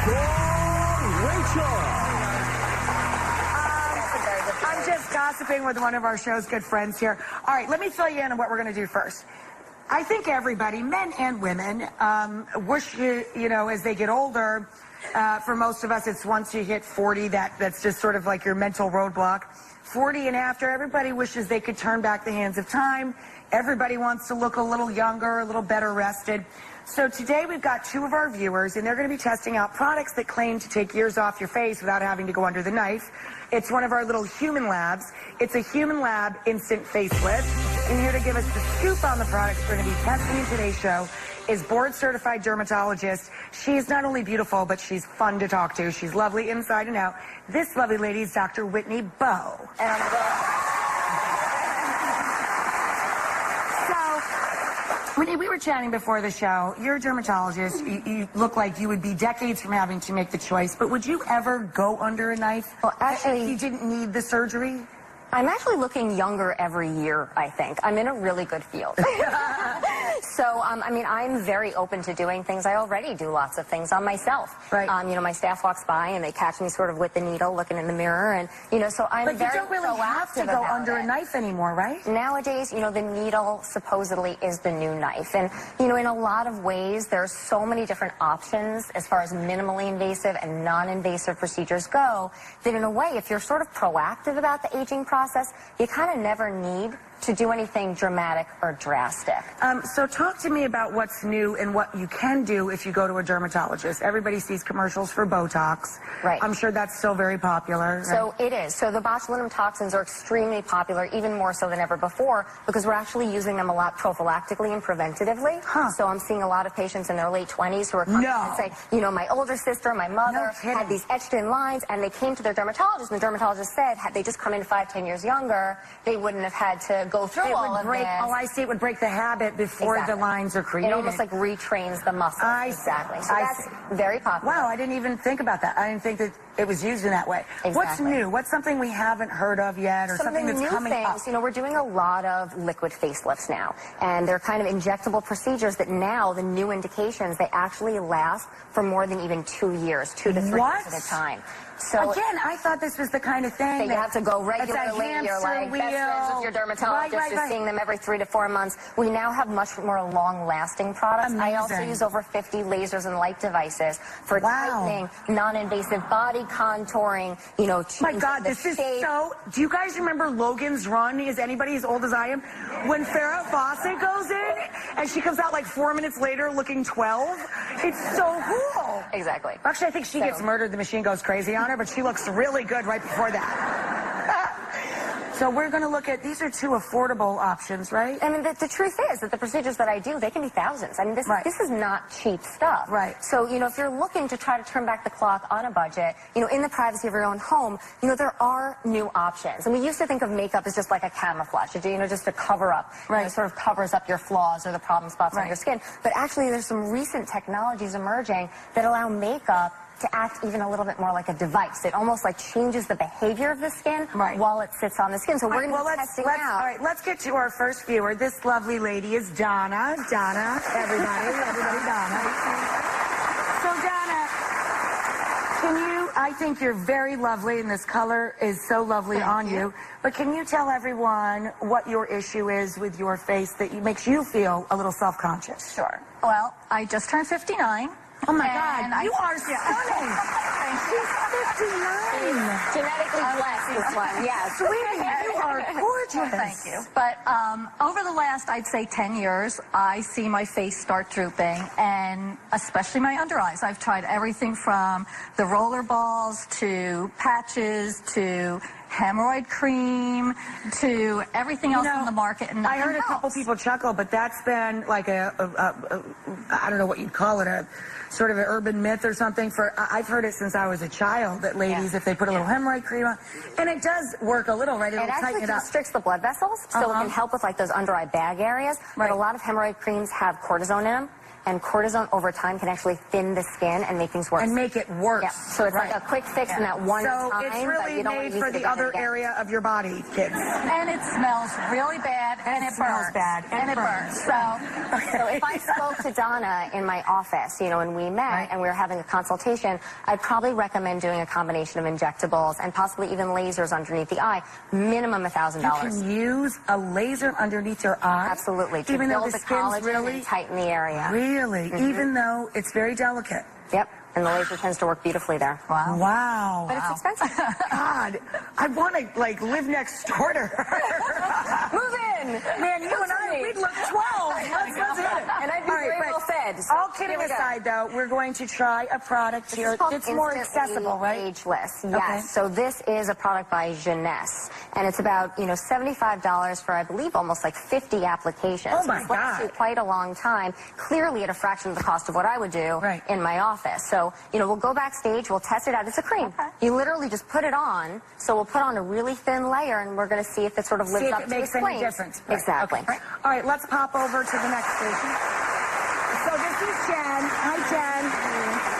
Rachael. I'm just gossiping with one of our show's good friends here. All right, let me fill you in on what we're going to do first. I think everybody, men and women, wish, you know, as they get older, for most of us, it's once you hit 40, that's just sort of like your mental roadblock. 40 and after, everybody wishes they could turn back the hands of time. Everybody wants to look a little younger, a little better rested. So today we've got two of our viewers, and they're going to be testing out products that claim to take years off your face without having to go under the knife. It's one of our little human labs. It's a human lab instant facelift. And here to give us the scoop on the products we're going to be testing in today's show is board-certified dermatologist. She's not only beautiful, but she's fun to talk to. She's lovely inside and out. This lovely lady is Dr. Whitney Bowe. And Whitney, we were chatting before the show. You're a dermatologist. You look like you would be decades from having to make the choice. But would you ever go under a knife? Well, actually, if you didn't need the surgery? I'm actually looking younger every year, I think. I'm in a really good field. So, I mean, I'm very open to doing things. I already do lots of things on myself. Right. You know, my staff walks by and they catch me sort of with the needle looking in the mirror. And, you know, so I'm very very But you don't really have to go under a knife anymore, right? Nowadays, you know, the needle supposedly is the new knife. And, you know, in a lot of ways, there's so many different options as far as minimally invasive and non-invasive procedures go that in a way, if you're sort of proactive about the aging process, you kind of never need to do anything dramatic or drastic. So talk to me about what's new and what you can do if you go to a dermatologist. Everybody sees commercials for Botox. Right. I'm sure that's still very popular. So it is. So the botulinum toxins are extremely popular, even more so than ever before, because we're actually using them a lot prophylactically and preventatively. Huh. So I'm seeing a lot of patients in their late 20s who are coming and say, you know, my older sister, my mother had these etched in lines, and they came to their dermatologist, and the dermatologist said, had they just come in 5-10 years younger, they wouldn't have had to go through all of this. Oh, I see. It would break the habit before the lines are created. It almost like retrains the muscle. Exactly. So that's very popular. Wow, I didn't even think about that. I didn't think that it was used in that way. Exactly. What's new? What's something we haven't heard of yet, or something that's coming up? You know, we're doing a lot of liquid facelifts now, and they're kind of injectable procedures that now, the new indications, they actually last for more than even 2 years, 2 to 3 years at a time. So again, I thought this was the kind of thing that you have to go regularly. You're like best friends with your dermatologist. You're seeing them every 3 to 4 months. We now have much more long-lasting products. Amazing. I also use over 50 lasers and light devices for tightening, non-invasive body contouring. You know, my God, this is so. Do you guys remember Logan's Run? Is anybody as old as I am? When Farrah Fawcett goes in and she comes out like 4 minutes later looking 12. It's so cool. Exactly. Actually, I think she gets murdered. The machine goes crazy on her, but she looks really good right before that. So we're going to look at, these are two affordable options, right? I mean, the truth is that the procedures that I do, they can be thousands. I mean, this is not cheap stuff. Right. So, you know, if you're looking to try to turn back the clock on a budget, you know, in the privacy of your own home, you know, there are new options. And we used to think of makeup as just like a camouflage, you know, just to cover up. Right. You know, it sort of covers up your flaws or the problem spots on your skin. But actually, there's some recent technologies emerging that allow makeup to act even a little bit more like a device. It almost like changes the behavior of the skin while it sits on the skin. So we're going to be testing out. All right, let's get to our first viewer. This lovely lady is Donna. Donna, everybody, Donna. So Donna, I think you're very lovely, and this color is so lovely on you. But can you tell everyone what your issue is with your face that makes you feel a little self-conscious? Sure. Well, I just turned 59. Oh my God, you are stunning. She's 59. Genetically blessed, this one. Yeah, sweetie, you are gorgeous. Thank you. But over the last, I'd say 10 years, I see my face start drooping, and especially my under eyes. I've tried everything from the roller balls to patches to hemorrhoid cream to everything else on the market. And I heard a couple people chuckle, but that's been like I don't know what you'd call it, a sort of an urban myth or something. I've heard it since I was a child, that ladies, if they put a little hemorrhoid cream on, and it does work a little, right? It'll tighten it up. It constricts the blood vessels, so it can help with like those under eye bag areas. But a lot of hemorrhoid creams have cortisone in them. and cortisone over time can actually thin the skin and make things worse. And make it worse. Yep. So it's like a quick fix in that one so time, it's but really you don't want made to use for it the again and other again. area of your body, kids. And it smells really bad, and it smells burns. bad, And it burns. So if I spoke to Donna in my office, you know, and we met and we were having a consultation, I'd probably recommend doing a combination of injectables and possibly even lasers underneath the eye, minimum $1,000. You can use a laser underneath your eye? Absolutely. To Even though build the the skin's collagen really... and tighten the area. Really? Even though it's very delicate? Yep. And the laser tends to work beautifully there. wow. Wow. But it's expensive. God, I want to, like, live next door to her. Move in! Man, you and I, we'd look 12. Let's hit it. And I'd be very well fed. So All kidding aside, though, we're going to try a product here. It's more accessible, right? Ageless, yes. Okay. So this is a product by Jeunesse, and it's about, you know, $75 for, I believe, almost like 50 applications. Oh, my It's lasts you quite a long time, clearly at a fraction of the cost of what I would do in my office. So, you know, we'll go backstage, we'll test it out. It's a cream. Okay. You literally just put it on, so we'll put on a really thin layer, and we're going to see if it sort of lives up to its claims. Any difference. Right. Exactly. Okay. All right, let's pop over to the next station. So this is Jen. Hi, Jen.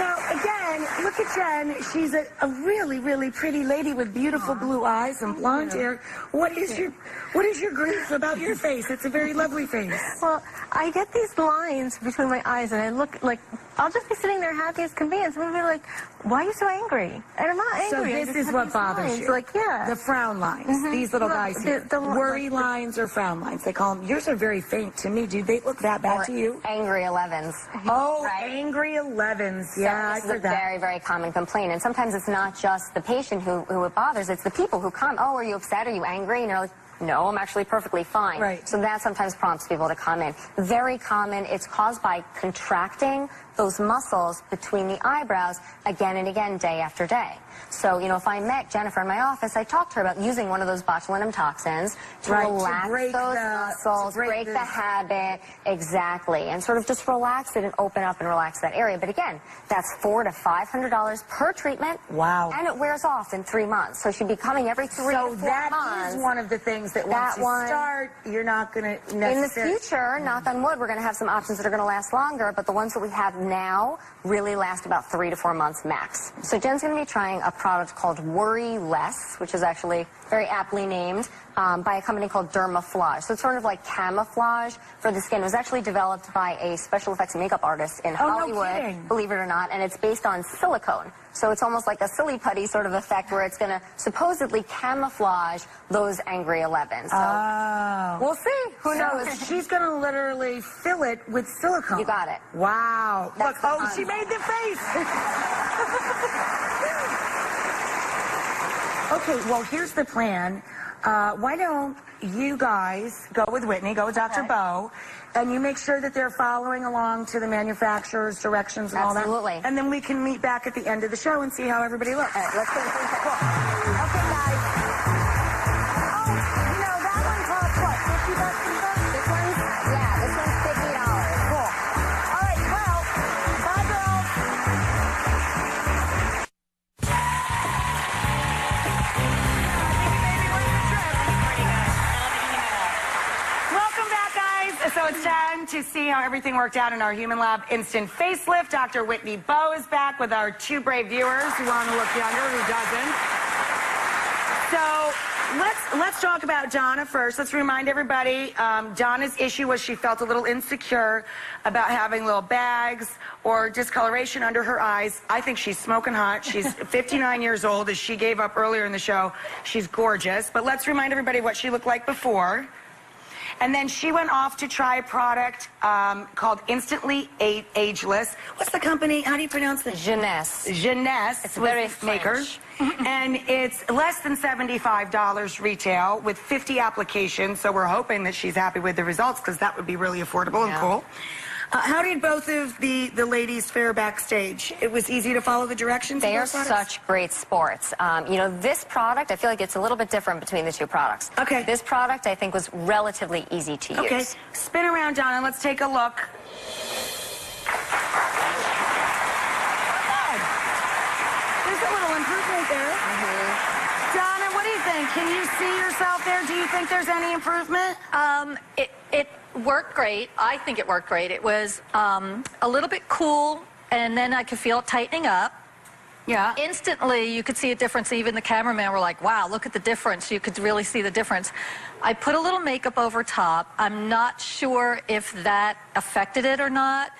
Now, again, look at Jen. She's a really, really pretty lady with beautiful blue eyes and blonde hair. What is your grief about your face? It's a very lovely face. Well, I get these lines between my eyes, and I look like I'll just be sitting there happy as can be, and someone will be like, "Why are you so angry?" And I'm not angry. So I this just is have what these bothers lines. you. Like, yeah. The frown lines. These little Well, guys here. the Worry lines or frown lines. They call them. Yours are very faint to me. Do they look that bad to you? Angry 11s. Oh, Right. angry 11s. Yeah, This I is a heard that. very, very common complaint. And sometimes it's not just the patient who it bothers, it's the people who come, oh, are you upset? Are you angry? And you're like, no, I'm actually perfectly fine. Right. So that sometimes prompts people to come in. Very common. It's caused by contracting those muscles between the eyebrows again and again, day after day. So, you know, if I met Jennifer in my office, I talked to her about using one of those botulinum toxins to relax break those the- muscles, to break break the- the habit, exactly, and sort of just relax it and open up and relax that area. But again, that's $400 to $500 per treatment. Wow. And it wears off in 3 months. So she'd be coming every 3 So to 4 that months. is one of the things that once you start, you're not going to necessarily... In the future, knock on wood, we're going to have some options that are going to last longer, but the ones that we have now really last about 3 to 4 months max. So Jen's going to be trying a product called Worry Less, which is actually very aptly named by a company called Dermaflage. So it's sort of like camouflage for the skin. It was actually developed by a special effects makeup artist in Hollywood, believe it or not, and it's based on silicone. So it's almost like a silly putty sort of effect where it's going to supposedly camouflage those angry 11s. So we'll see. Who knows? She's going to literally fill it with silicone. You got it. Wow. That's Look, the fun. she made the face. Okay, well, here's the plan. Why don't you guys go with Whitney, go with Dr. Bo, and you make sure that they're following along to the manufacturer's directions and all that. Absolutely. And then we can meet back at the end of the show and see how everybody looks. All right, let's go. Okay, guys. Oh, you know, that one costs what, $50 or so? This one's, yeah, this one's $50. Cool. All right, well, bye, girls. Welcome back, guys. So it's time to see how everything worked out in our Human Lab Instant Facelift. Dr. Whitney Bo is back with our 2 brave viewers who want to look younger, who doesn't. So let's talk about Donna first. Let's remind everybody, Donna's issue was she felt a little insecure about having little bags or discoloration under her eyes. I think she's smoking hot. She's 59 years old, as she gave up earlier in the show. She's gorgeous. But let's remind everybody what she looked like before. And then she went off to try a product called Instantly Ageless. What's the company? How do you pronounce this? Jeunesse. Jeunesse. It's very makers. French. And it's less than $75 retail with 50 applications. So we're hoping that she's happy with the results, because that would be really affordable and cool. How did both of the ladies fare backstage? It was easy to follow the directions? They are of those products? such great sports. You know, this product, I feel like it's a little bit different between the 2 products. Okay. This product, I think, was relatively easy to use. Okay. Spin around, Donna. Let's take a look. There's a little improvement there. Donna, what do you think? Can you see yourself there? Do you think there's any improvement? It worked great. I think it worked great. It was a little bit cool, and then I could feel it tightening up. Yeah. Instantly, you could see a difference. Even the cameraman were like, wow, look at the difference. You could really see the difference. I put a little makeup over top. I'm not sure if that affected it or not,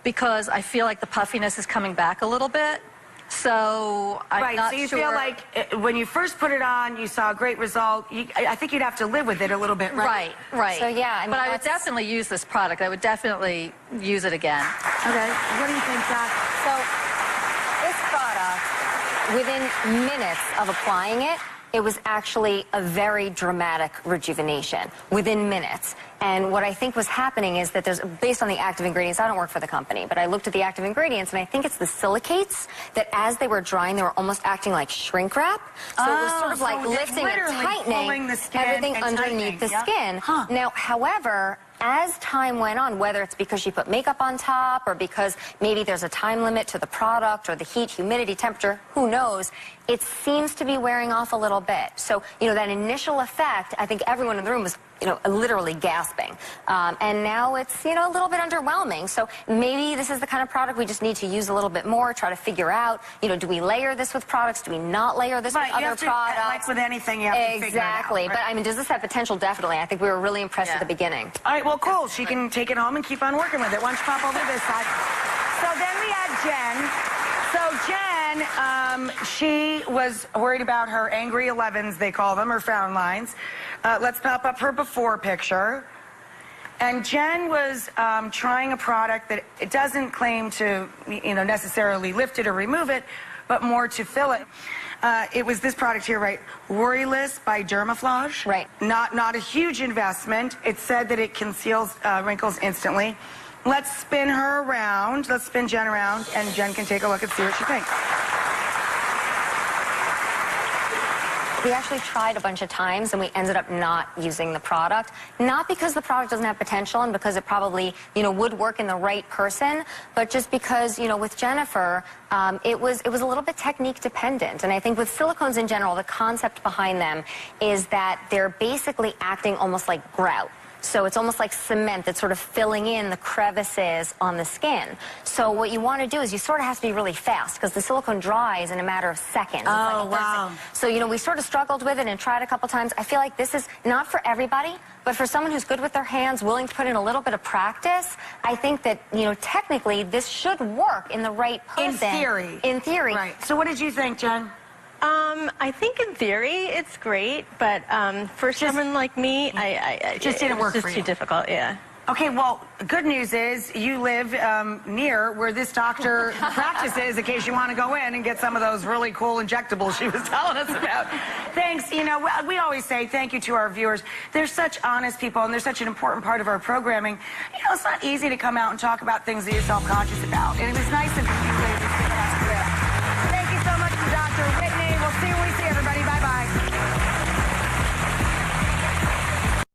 because I feel like the puffiness is coming back a little bit. So I'm not so you sure. feel like when you first put it on, you saw a great result. I think you'd have to live with it a little bit, right? Right. So, yeah, I mean, but I would definitely use this product. I would definitely use it again. Okay. What do you think, Doc? So this product, within minutes of applying it, it was actually a very dramatic rejuvenation within minutes. And what I think was happening is that based on the active ingredients, I don't work for the company, but I looked at the active ingredients, and I think it's the silicates that as they were drying, they were almost acting like shrink wrap. So it was sort of like lifting and tightening everything underneath the skin. Huh. Now, however, as time went on, whether it's because she put makeup on top or because maybe there's a time limit to the product or the heat, humidity, temperature, who knows, it seems to be wearing off a little bit. So, that initial effect, I think everyone in the room was, literally gasping. And now it's, a little bit underwhelming. So maybe this is the kind of product we just need to use a little bit more, try to figure out, do we layer this with products? Do we not layer this with other products? Like with anything, you have to figure it out. Exactly. But, I mean, does this have potential? Definitely. I think we were really impressed at the beginning. All right, well, cool. She can take it home and keep on working with it. Why don't you pop over this side? So then we had Jen. So Jen, she was worried about her angry 11s, they call them, or frown lines. Let's pop up her before picture. And Jen was trying a product that it doesn't claim to, necessarily lift it or remove it, but more to fill it. It was this product here, right? Worryless by Dermaflage. Right. Not a huge investment. It said that it conceals wrinkles instantly. Let's spin her around. Let's spin Jen around, and Jen can take a look and see what she thinks. We actually tried a bunch of times, and we ended up not using the product. Not because the product doesn't have potential and because it probably, would work in the right person, but just because, with Jennifer, it was a little bit technique dependent. And I think with silicones in general, the concept behind them is that they're basically acting almost like grout. So it's almost like cement that's sort of filling in the crevices on the skin. So what you want to do is you sort of have to be really fast because the silicone dries in a matter of seconds. Oh, wow. So, we sort of struggled with it and tried a couple times. I feel like this is not for everybody, but for someone who's good with their hands, willing to put in a little bit of practice, I think that, technically this should work in the right person. In theory. In theory. Right. So what did you think, Jen? I think in theory it's great, but for someone like me, I just didn't work for you. It's just too difficult, yeah. Okay, well, good news is you live near where this doctor practices in case you want to go in and get some of those really cool injectables she was telling us about. Thanks. We always say thank you to our viewers. They're such honest people, and they're such an important part of our programming. It's not easy to come out and talk about things that you're self-conscious about. And it was nice of